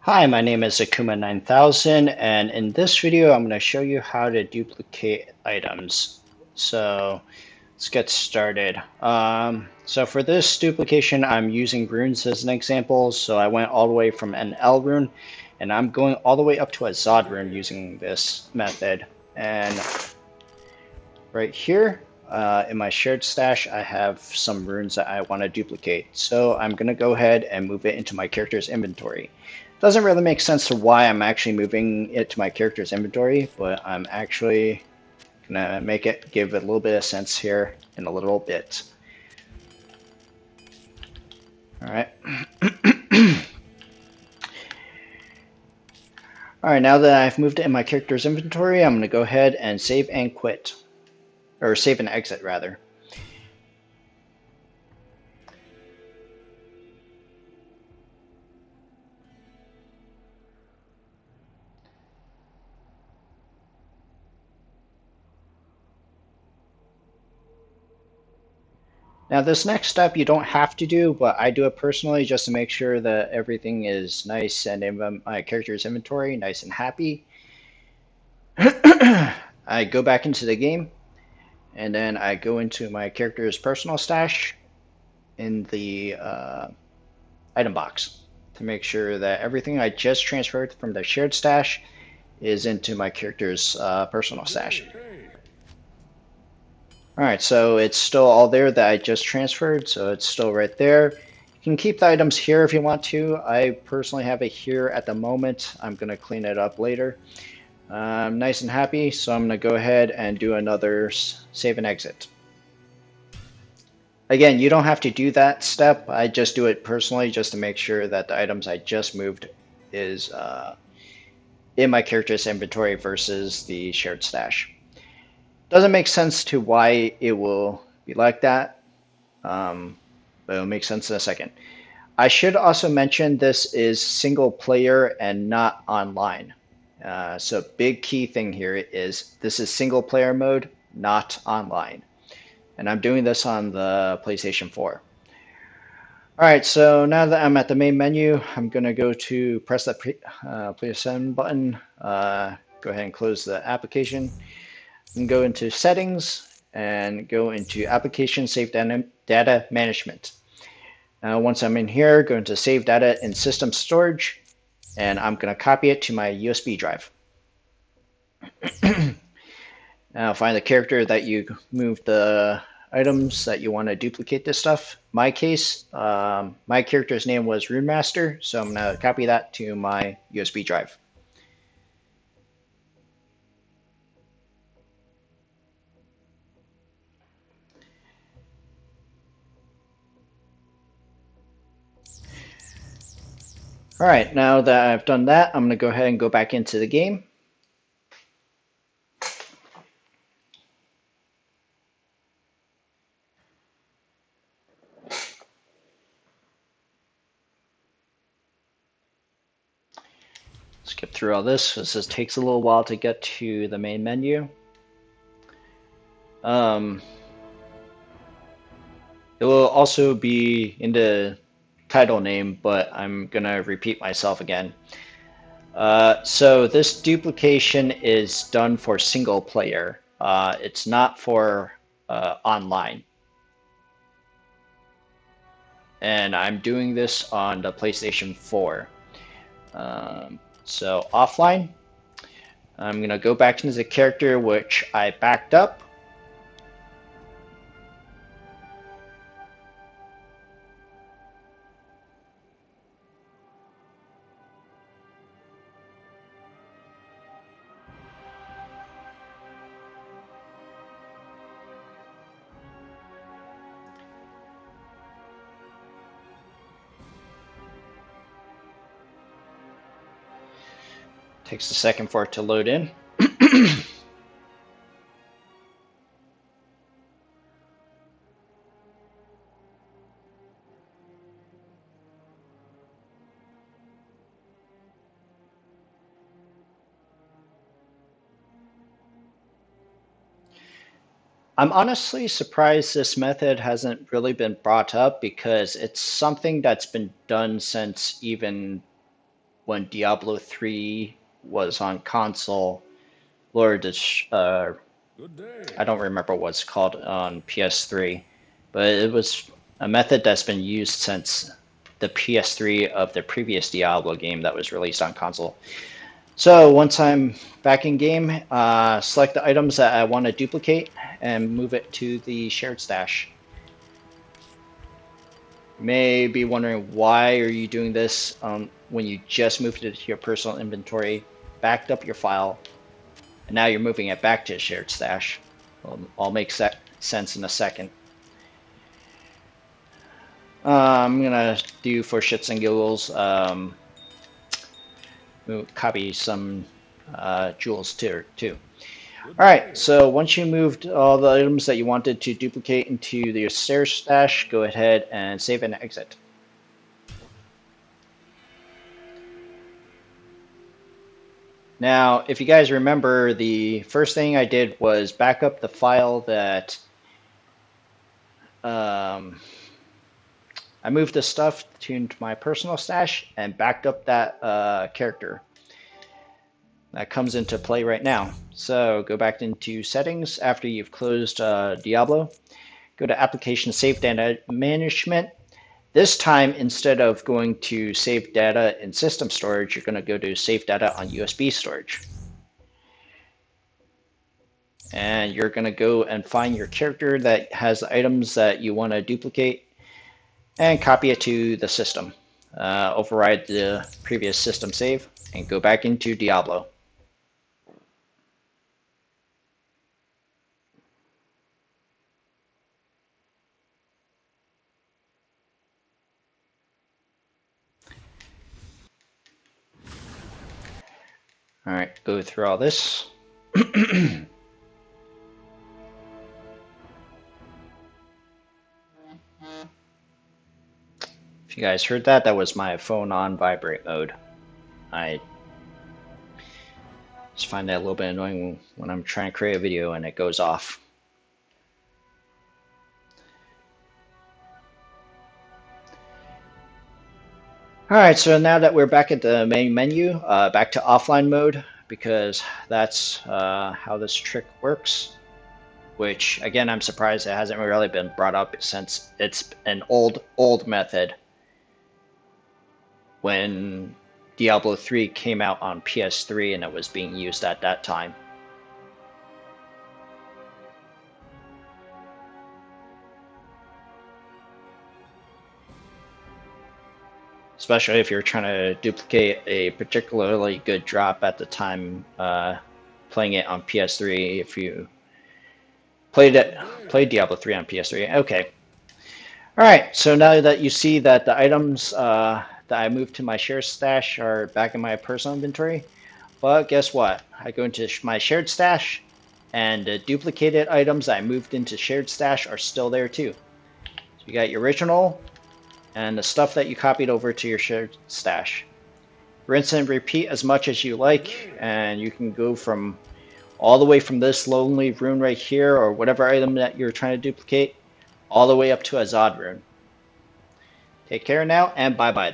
Hi, my name is Akuma9000, and in this video I'm going to show you how to duplicate items. So let's get started. So for this duplication, I'm using runes as an example. So I went all the way from an L rune, and I'm going all the way up to a Zod rune using this method. And right here in my shared stash, I have some runes that I want to duplicate. So I'm going to go ahead and move it into my character's inventory. Doesn't really make sense to why I'm actually moving it to my character's inventory, but I'm actually going to make it give it a little bit of sense here in a little bit. All right. All right, now that I've moved it in my character's inventory, I'm going to go ahead and save and quit, or save and exit rather. Now this next step you don't have to do, but I do it personally just to make sure that everything is nice and in my character's inventory, nice and happy. I go back into the game, and then I go into my character's personal stash in the item box to make sure that everything I just transferred from the shared stash is into my character's personal stash. Alright, so it's still all there that I just transferred, so it's still right there. You can keep the items here if you want to. I personally have it here at the moment. I'm going to clean it up later. I'm nice and happy, so I'm going to go ahead and do another save and exit. Again, you don't have to do that step. I just do it personally just to make sure that the items I just moved is in my character's inventory versus the shared stash. Doesn't make sense to why it will be like that, but it'll make sense in a second. I should also mention this is single player and not online. So big key thing here is this is single player mode, not online. And I'm doing this on the PlayStation 4. Alright, so now that I'm at the main menu, I'm going to go to press that PlayStation button, go ahead and close the application, and go into settings, and go into application save data management. Once I'm in here, go into save data in system storage, and I'm going to copy it to my USB drive. Now find the character that you moved the items that you want to duplicate this stuff. My case, my character's name was Rune Master, so I'm going to copy that to my USB drive. Alright, now that I've done that, I'm going to go ahead and go back into the game. Skip through all this because this takes a little while to get to the main menu. It will also be in the title name, but I'm gonna repeat myself again. So this duplication is done for single player. It's not for online. And I'm doing this on the PlayStation 4. So offline, I'm gonna go back into the character which I backed up. Takes a second for it to load in. I'm honestly surprised this method hasn't really been brought up because it's something that's been done since even when Diablo 3 was on console, or I don't remember what it's called on PS3, but it was a method that's been used since the PS3 of the previous Diablo game that was released on console. So once I'm back in game, select the items that I want to duplicate and move it to the shared stash. You may be wondering, why are you doing this when you just moved it to your personal inventory, backed up your file, and now you're moving it back to a shared stash. I'll make sense in a second. I'm gonna do, for shits and giggles, copy some jewels too. Alright, so once you moved all the items that you wanted to duplicate into your shared stash, go ahead and save and exit. Now, if you guys remember, the first thing I did was back up the file that I moved the stuff to my personal stash and backed up that character. That comes into play right now. So go back into settings after you've closed Diablo. Go to application save data management. This time, instead of going to save data in system storage, you're going to go to save data on USB storage. And you're going to go and find your character that has the items that you want to duplicate and copy it to the system. Override the previous system save and go back into Diablo. All right, go through all this. If you guys heard that, that was my phone on vibrate mode. I just find that a little bit annoying when I'm trying to create a video and it goes off. Alright, so now that we're back at the main menu, back to offline mode, because that's how this trick works. Which, again, I'm surprised it hasn't really been brought up since it's an old method when Diablo 3 came out on PS3 and it was being used at that time. Especially if you're trying to duplicate a particularly good drop at the time playing it on PS3. If you played Diablo 3 on PS3, okay. All right, so now that you see that the items that I moved to my shared stash are back in my personal inventory, well, guess what? I go into my shared stash, and the duplicated items I moved into shared stash are still there too. So you got your original and the stuff that you copied over to your shared stash. Rinse and repeat as much as you like, and you can go from all the way from this lonely rune right here, or whatever item that you're trying to duplicate, all the way up to a Zod rune. Take care now, and bye-bye then.